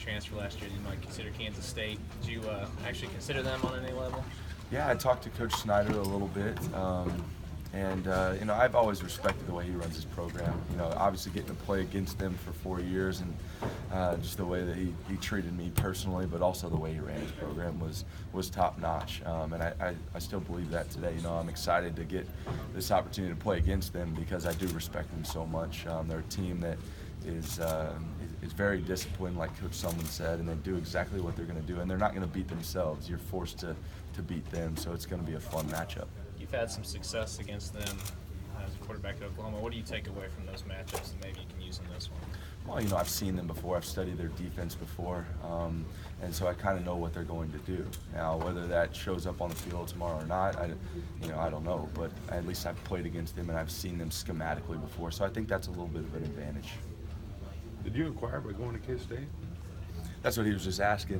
transfer last year, you might consider Kansas State. Did you actually consider them on any level? Yeah, I talked to Coach Snyder a little bit, and I've always respected the way he runs his program. Obviously getting to play against them for 4 years, and just the way that he treated me personally, but also the way he ran his program was top notch. And I still believe that today. I'm excited to get this opportunity to play against them because I do respect them so much. They're a team that is very disciplined, like Coach Sumlin said, and they do exactly what they're going to do, and they're not going to beat themselves. You're forced to beat them, so it's going to be a fun matchup. You've had some success against them as a quarterback at Oklahoma. What do you take away from those matchups that maybe you can use in this one? Well, I've seen them before. I've studied their defense before, and so I kind of know what they're going to do. Now, whether that shows up on the field tomorrow or not, I don't know. But at least I've played against them and I've seen them schematically before, so I think that's a little bit of an advantage. Did you inquire about going to K-State? That's what he was just asking.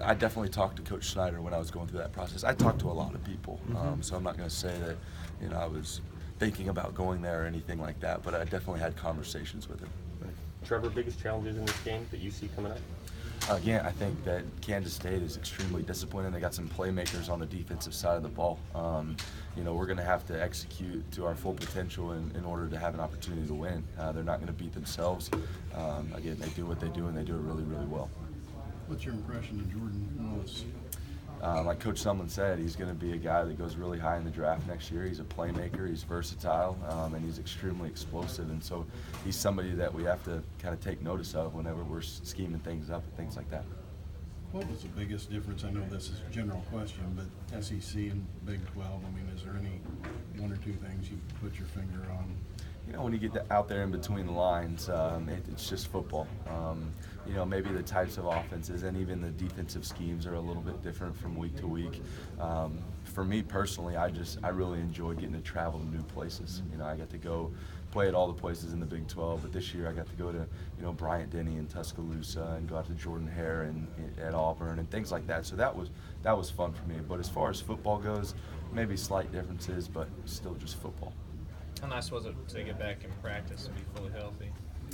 I definitely talked to Coach Snyder when I was going through that process. I talked to a lot of people, so I'm not going to say that I was thinking about going there or anything like that, but I definitely had conversations with him. Trevor, biggest challenges in this game that you see coming up? Again, I think that Kansas State is extremely disciplined, and they got some playmakers on the defensive side of the ball. We're going to have to execute to our full potential in order to have an opportunity to win. They're not going to beat themselves. Again, they do what they do, and they do it really, really well. What's your impression of Jordan Lewis? Like Coach Sumlin said, he's going to be a guy that goes really high in the draft next year. He's a playmaker, he's versatile, and he's extremely explosive. And so he's somebody that we have to kind of take notice of whenever we're scheming things up and things like that. What was the biggest difference? I know this is a general question, but SEC and Big 12, is there any one or two things you put your finger on? When you get out there in between the lines, it's just football. Maybe the types of offenses and even the defensive schemes are a little bit different from week to week. For me personally, I really enjoy getting to travel to new places. I got to go play at all the places in the Big 12, but this year I got to go to Bryant-Denny and Tuscaloosa and go out to Jordan-Hare and at Auburn and things like that. So that was fun for me. But as far as football goes, maybe slight differences, but still just football. How nice was it to get back in practice and be fully healthy?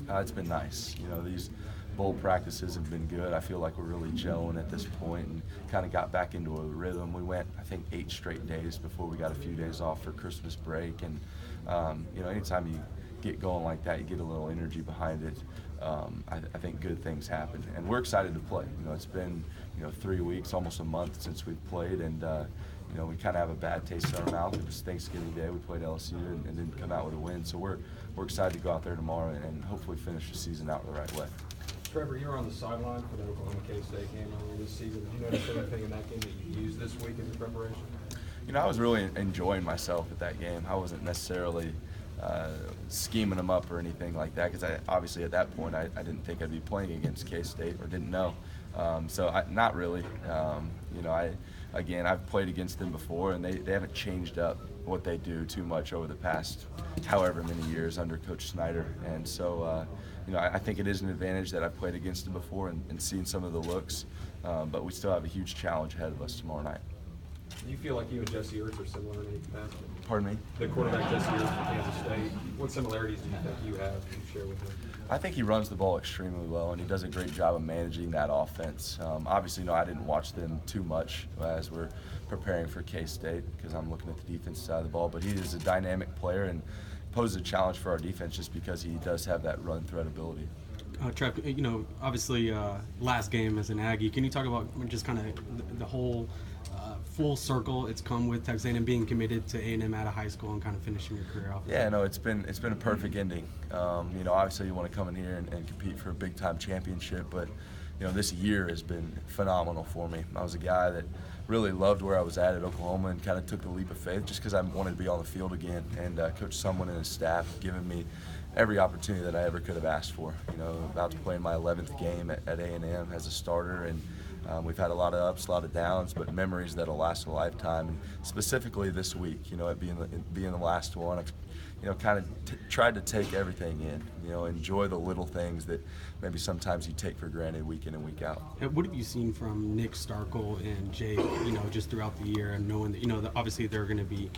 It's been nice. These bowl practices have been good. I feel like we're really gelling at this point and kind of got back into a rhythm. We went, I think, 8 straight days before we got a few days off for Christmas break. And, anytime you get going like that, you get a little energy behind it. I think good things happen. And we're excited to play. It's been, 3 weeks, almost a month since we've played. And, we kind of have a bad taste in our mouth. It was Thanksgiving Day. We played LSU and didn't come out with a win. So we're excited to go out there tomorrow and hopefully finish the season out the right way. Trevor, you were on the sideline for the Oklahoma K-State game earlier this season. Did you notice anything in that game that you used this week in your preparation? I was really enjoying myself at that game. I wasn't necessarily scheming them up or anything like that because obviously at that point I didn't think I'd be playing against K-State or didn't know. Not really. I've played against them before, and they haven't changed up what they do too much over the past however many years under Coach Snyder. And so, I think it is an advantage that I've played against them before and seen some of the looks, but we still have a huge challenge ahead of us tomorrow night. Do you feel like you and Jesse Ertz are similar in any capacity? Pardon me? The quarterback Jesse Ertz from Kansas State, what similarities do you think you have to share with him? I think he runs the ball extremely well, and he does a great job of managing that offense. Obviously, I didn't watch them too much as we're preparing for K-State because I'm looking at the defense side of the ball, but he is a dynamic player and poses a challenge for our defense just because he does have that run threat ability. Trev, obviously last game as an Aggie, can you talk about just kind of the whole full circle it's come with Texas A&M being committed to A&M out of high school and kind of finishing your career off? Yeah, no, it's been a perfect ending. Obviously you want to come in here and compete for a big-time championship, but this year has been phenomenal for me. I was a guy that really loved where I was at Oklahoma and kind of took the leap of faith just because I wanted to be on the field again. And Coach Sumlin and his staff have given me every opportunity that I ever could have asked for. About to play my 11th game at A&M as a starter, and we've had a lot of ups, a lot of downs, but memories that'll last a lifetime. And specifically this week, it being the last one, kind of tried to take everything in, enjoy the little things that maybe sometimes you take for granted week in and week out. And what have you seen from Nick Starkel and Jake, just throughout the year, and knowing that, that obviously they're going to be,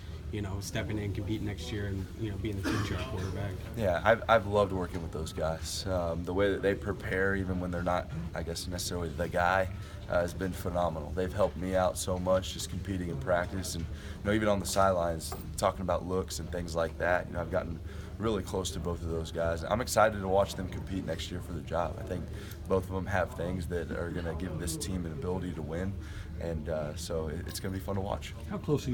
stepping in, competing next year and being the future quarterback? Yeah, I've loved working with those guys. The way that they prepare, even when they're not, I guess, necessarily the guy, has been phenomenal. They've helped me out so much just competing in practice, and even on the sidelines, talking about looks and things like that. I've gotten really close to both of those guys. I'm excited to watch them compete next year for the job. I think both of them have things that are going to give this team an ability to win, and so it's going to be fun to watch. How close are you